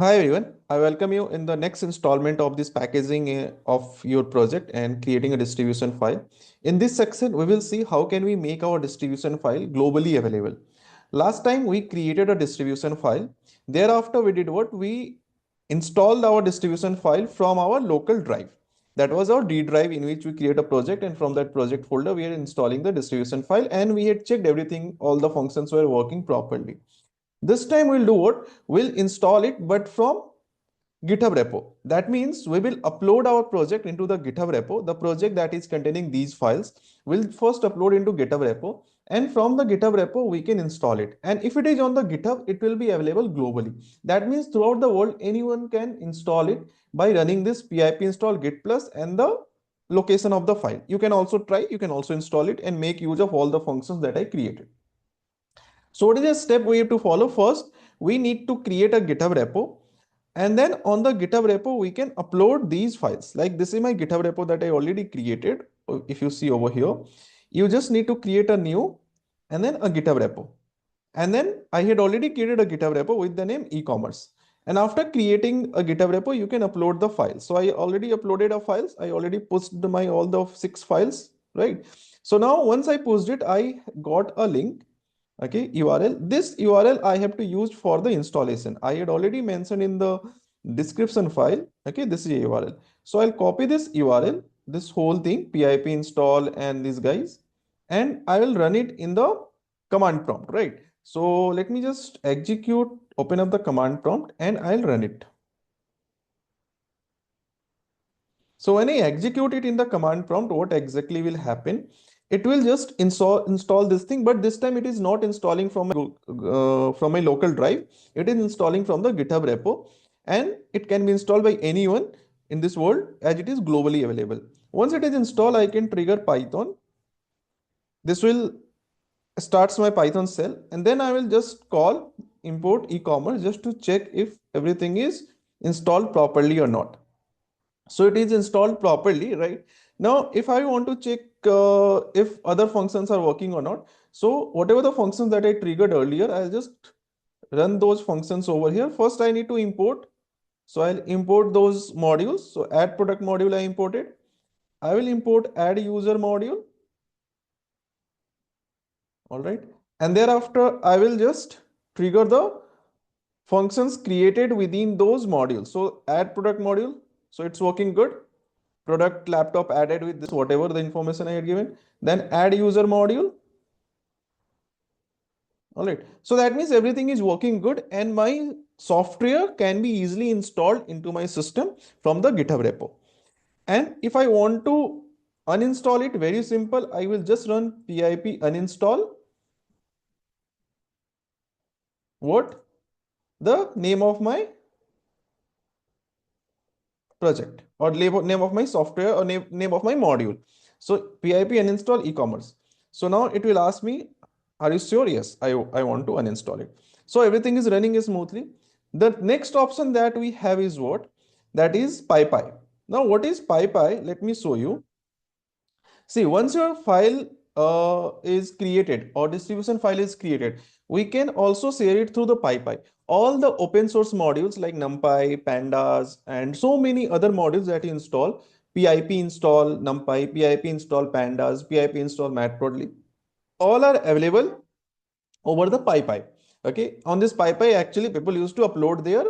Hi everyone, I welcome you in the next installment of this packaging of your project and creating a distribution file. In this section, we will see how can we make our distribution file globally available. Last time we created a distribution file. Thereafter, we did what? We installed our distribution file from our local drive. That was our D drive in which we create a project, and from that project folder, we are installing the distribution file, and we had checked everything, all the functions were working properly. This time we'll do what? We'll install it, but from GitHub repo. That means we will upload our project into the GitHub repo. The project that is containing these files will first upload into GitHub repo, and from the GitHub repo we can install it. And if it is on the GitHub, it will be available globally. That means throughout the world anyone can install it by running this pip install git plus and the location of the file. You can also try, you can also install it and make use of all the functions that I created. So what is the step we have to follow? First, we need to create a GitHub repo, and then on the GitHub repo, we can upload these files. Like this is my GitHub repo that I already created. If you see over here, you just need to create a new and then a GitHub repo. And then I had already created a GitHub repo with the name e-commerce. And after creating a GitHub repo, you can upload the files. So I already uploaded a files. I already pushed my all the 6 files, right? So now once I pushed it, I got a link. Okay, URL. This URL I have to use for the installation. I had already mentioned in the description file. Okay, this is a URL. So I'll copy this URL, this whole thing, pip install and these guys, and I will run it in the command prompt, right? So let me just execute, open up the command prompt and I'll run it. So when I execute it in the command prompt, what exactly will happen? It will just install this thing, but this time it is not installing from a local drive. It is installing from the GitHub repo, and it can be installed by anyone in this world as it is globally available. Once it is installed, I can trigger Python. This will starts my Python shell, and then I will just call import e-commerce just to check if everything is installed properly or not. So it is installed properly, right? Now, if I want to check if other functions are working or not, so whatever the functions that I triggered earlier, I'll just run those functions over here. First, I need to import. So I'll import those modules. So add product module I imported. I will import add user module. All right. And thereafter, I will just trigger the functions created within those modules. So add product module. So it's working good. Product laptop added with this, whatever the information I had given. Then add user module. All right. So that means everything is working good and my software can be easily installed into my system from the GitHub repo. And if I want to uninstall it, very simple, I will just run pip uninstall. What? The name of my project or name of my software or name of my module. So pip uninstall e-commerce. So now it will ask me, are you sure? Yes, I want to uninstall it. So everything is running smoothly. The next option that we have is what? That is PyPI. Now what is PyPI? Let me show you. See, once your file is created or distribution file is created, we can also share it through the PyPI. All the open source modules like NumPy, Pandas, and so many other modules that you install, pip install NumPy, pip install Pandas, pip install Matplotlib, all are available over the PyPI. Okay, on this PyPI, actually, people used to upload their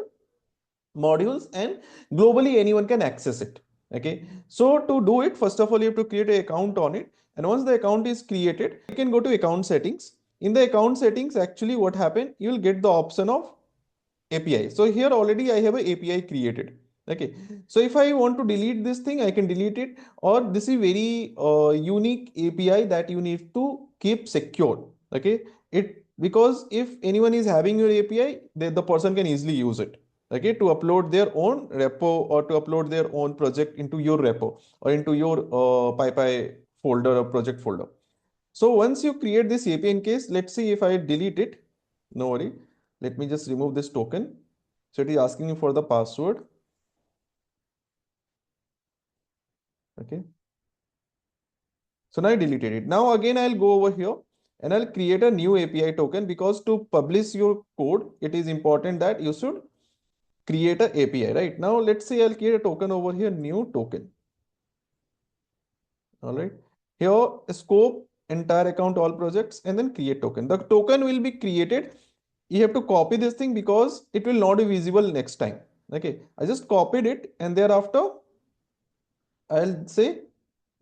modules and globally anyone can access it. Okay, so to do it, first of all you have to create an account on it, and once the account is created, you can go to account settings. In the account settings, actually what happened, you will get the option of API. So here already I have an API created. Okay, so if I want to delete this thing, I can delete it, or this is very unique API that you need to keep secure. Okay, it because if anyone is having your API, the person can easily use it. Okay, to upload their own repo or to upload their own project into your repo or into your PyPI folder or project folder. So once you create this API, in case, let's see if I delete it, no worry. Let me just remove this token. So it is asking you for the password. Okay. So now I deleted it. Now again, I'll go over here and I'll create a new API token, because to publish your code, it is important that you should create a API, right? Now let's say I'll create a token over here, new token. All right. Here, scope, entire account, all projects, and then create token. The token will be created. You have to copy this thing because it will not be visible next time. Okay. I just copied it and thereafter I'll say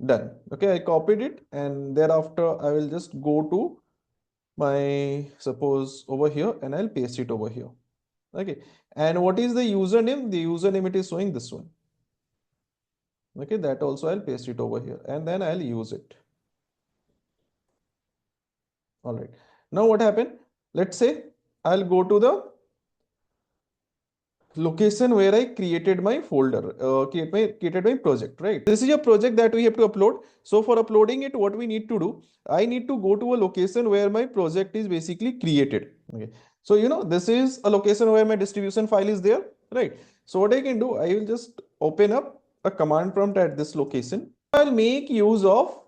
done. Okay. I copied it and thereafter I will just go to my, suppose over here, and I'll paste it over here. Okay. And what is the username? The username, it is showing this one. Okay. That also I'll paste it over here and then I'll use it. All right. Now what happened? Let's say I'll go to the location where I created my folder, created my project, right? This is a project that we have to upload. So for uploading it, what we need to do, I need to go to a location where my project is basically created. Okay. So, this is a location where my distribution file is there, right? So what I can do, I will just open up a command prompt at this location. I'll make use of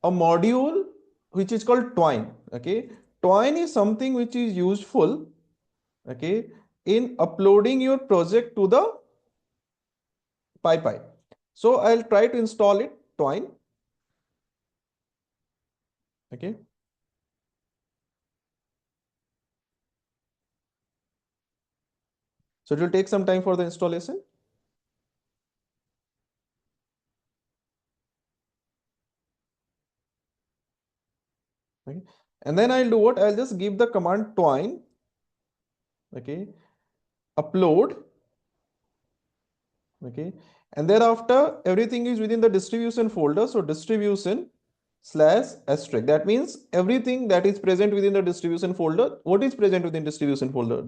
a module which is called twine. Okay. Twine is something which is useful, okay, in uploading your project to the PyPI. So I'll try to install it, twine. Okay. So it will take some time for the installation. Okay. And then I'll do what? I'll just give the command twine. Okay. Upload. Okay. And thereafter, everything is within the distribution folder. So distribution / asterisk. That means everything that is present within the distribution folder. What is present within distribution folder?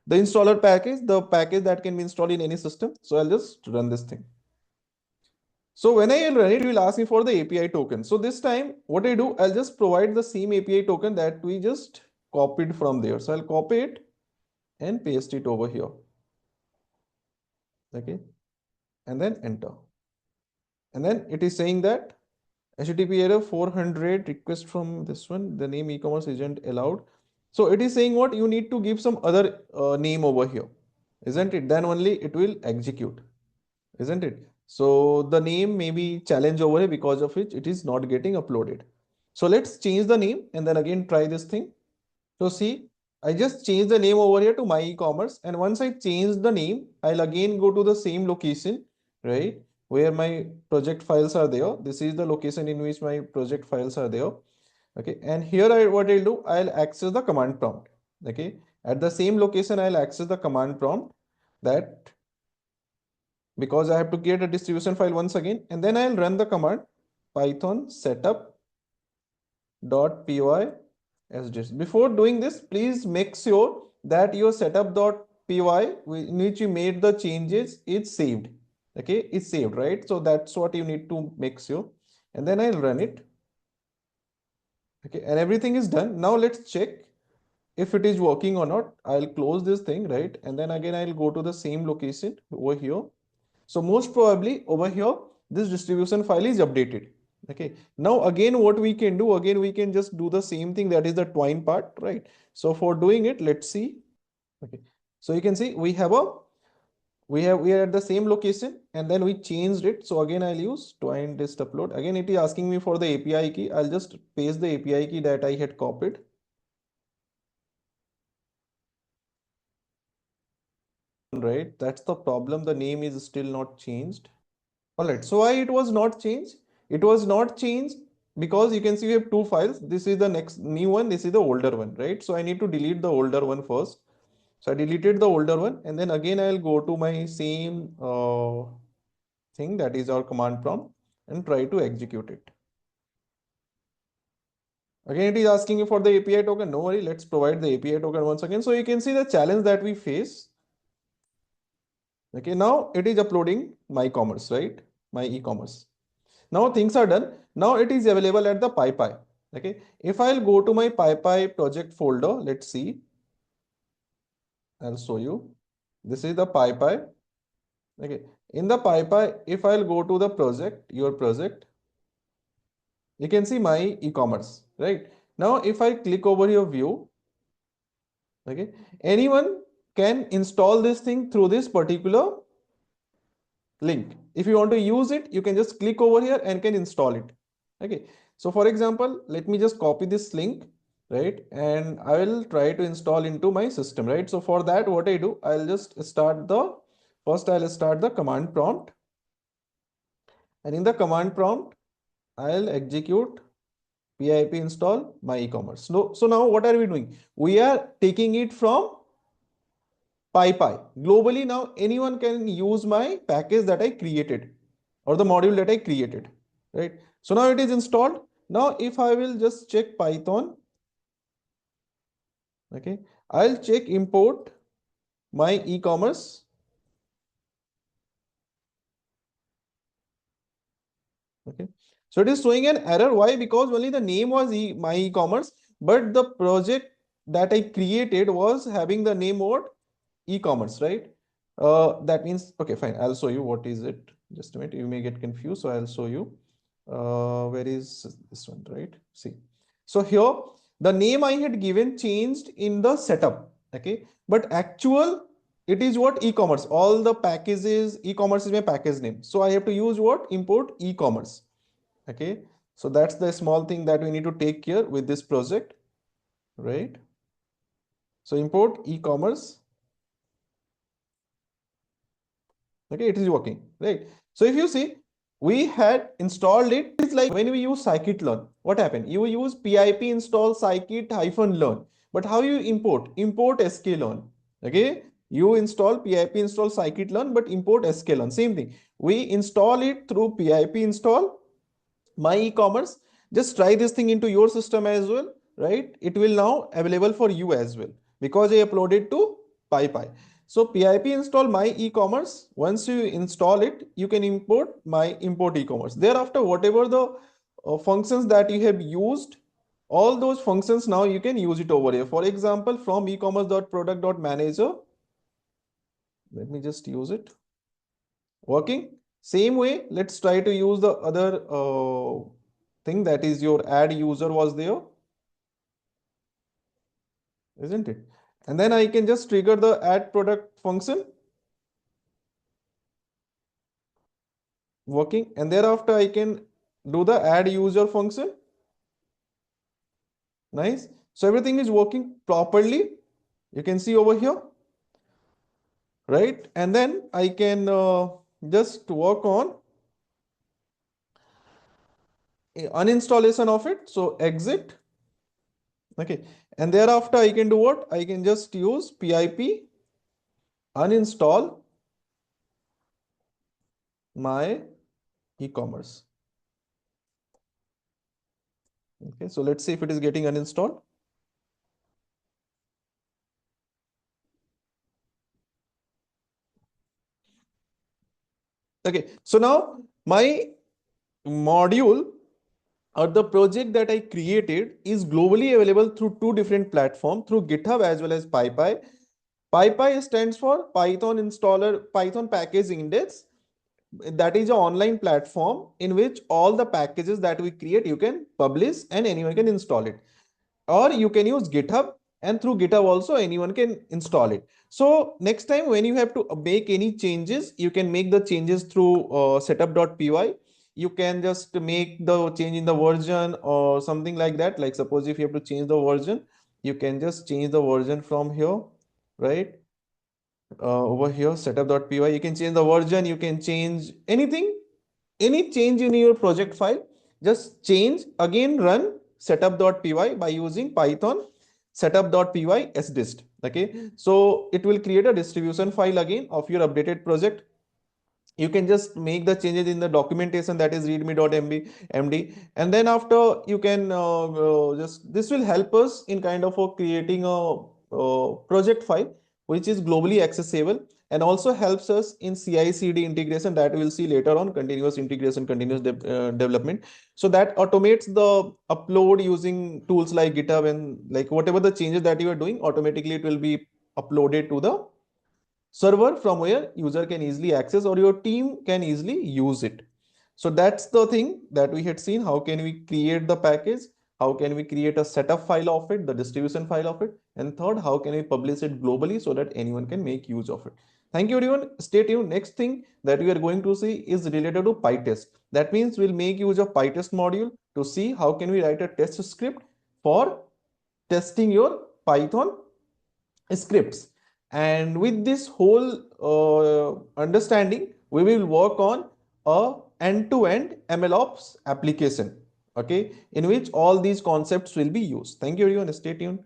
The installer package, the package that can be installed in any system. So I'll just run this thing. So when I run it, it will ask me for the API token. So this time, what I do, I'll just provide the same API token that we just copied from there. So I'll copy it and paste it over here. Okay. And then enter. And then it is saying that HTTP error 400 request from this one, the name e-commerce agent allowed. So it is saying what you need to give some other name over here, isn't it? Then only it will execute, isn't it? So the name may be challenge over here because of which it is not getting uploaded. So let's change the name and then again try this thing. So see, I just changed the name over here to my e-commerce, and once I change the name, I'll again go to the same location, right? Where my project files are there. This is the location in which my project files are there. Okay, and here what I'll do, I'll access the command prompt. Okay, at the same location, I'll access the command prompt, that because I have to create a distribution file once again, and then I'll run the command python setup.py as this. Before doing this, please make sure that your setup.py in which you made the changes is saved. Okay, it's saved, right? So that's what you need to make sure. And then I'll run it. Okay, and everything is done. Now let's check if it is working or not. I'll close this thing, right? And then again, I'll go to the same location over here. So most probably over here, this distribution file is updated. Okay. Now again, what we can do, again, we can just do the same thing, that is the twine part, right? So for doing it, let's see. Okay. So you can see we are at the same location and then we changed it. So again, I'll use twine dist upload. Again, it is asking me for the API key. I'll just paste the API key that I had copied. Right. That's the problem. The name is still not changed. All right. So why it was not changed? It was not changed because you can see we have two files. This is the next new one. This is the older one, right? So I need to delete the older one first. So I deleted the older one, and then again I'll go to my same thing, that is our command prompt, and try to execute it. Again, it is asking you for the API token. No worry, let's provide the API token once again. So you can see the challenge that we face. Okay, now it is uploading my commerce, right? My e-commerce. Now things are done. Now it is available at the PyPI. Okay, if I'll go to my PyPI project folder, let's see. I'll show you. This is the PyPI. Okay, in the PyPI, if I'll go to the project, your project, you can see my e-commerce, right? Now, if I click over your view, okay, anyone can install this thing through this particular link. If you want to use it, you can just click over here and can install it. Okay. So for example, let me just copy this link, right? And I will try to install into my system, right? So for that, what I do, first I'll start the command prompt. And in the command prompt, I'll execute pip install my e-commerce. So now what are we doing? We are taking it from PyPI. Globally now anyone can use my package that I created or the module that I created, right? So now it is installed. Now if I will just check Python, okay, I'll check import my e-commerce. Okay, so it is showing an error. Why? Because only the name was my e-commerce, but the project that I created was having the name what? E-commerce, right? That means, okay, fine. I'll show you what is it. Just a minute. You may get confused. So I'll show you. Where is this one, right? See. So here, the name I had given changed in the setup. Okay. But actual, it is what? E-commerce. All the packages, e-commerce is my package name. So I have to use what? Import e-commerce. Okay. So that's the small thing that we need to take care with this project, right? So import e-commerce. Okay, it is working, right? So if you see, we had installed it. It's like when we use scikit-learn, what happened? You use pip install scikit-learn. But how you import? Import sklearn. Okay, you install pip install scikit-learn, but import sklearn. Same thing. We install it through pip install my e-commerce. Just try this thing into your system as well, right? It will now available for you as well because I uploaded to PyPI. So pip install my e-commerce. Once you install it, you can import my import e-commerce. Thereafter, whatever the functions that you have used, all those functions now you can use it over here. For example, from e-commerce.product.manager, let me just use it. Working. Same way, let's try to use the other thing, that is your add user was there, isn't it? And then I can just trigger the add product function. Working. And thereafter I can do the add user function. Nice. So everything is working properly. You can see over here, right? And then I can just work on uninstallation of it. So exit. Okay. And thereafter I can do what? I can just use pip uninstall my e-commerce. Okay, so let's see if it is getting uninstalled. Okay, so now my module or the project that I created is globally available through two different platforms, through GitHub as well as PyPI. PyPI stands for Python installer, Python package index. That is an online platform in which all the packages that we create, you can publish and anyone can install it. Or you can use GitHub, and through GitHub also anyone can install it. So next time when you have to make any changes, you can make the changes through setup.py. You can just make the change in the version or something like that. Like suppose if you have to change the version, you can just change the version from here, right? Over here, setup.py, you can change the version, you can change anything, any change in your project file, just change, again run setup.py by using Python setup.py sdist. Okay, so it will create a distribution file again of your updated project. You can just make the changes in the documentation, that is readme.md, and then after you can just, this will help us in kind of creating a project file which is globally accessible, and also helps us in CI/CD integration that we will see later on, continuous integration, continuous development. So that automates the upload using tools like GitHub, and like whatever the changes that you are doing, automatically it will be uploaded to the server from where user can easily access or your team can easily use it. So that's the thing that we had seen. How can we create the package? how can we create a setup file of it, the distribution file of it, and third, how can we publish it globally so that anyone can make use of it. Thank you everyone, stay tuned. Next thing that we are going to see is related to PyTest. That means we'll make use of PyTest module to see how can we write a test script for testing your Python scripts. And with this whole understanding, we will work on a end-to-end MLOps application, okay, in which all these concepts will be used. Thank you everyone, stay tuned.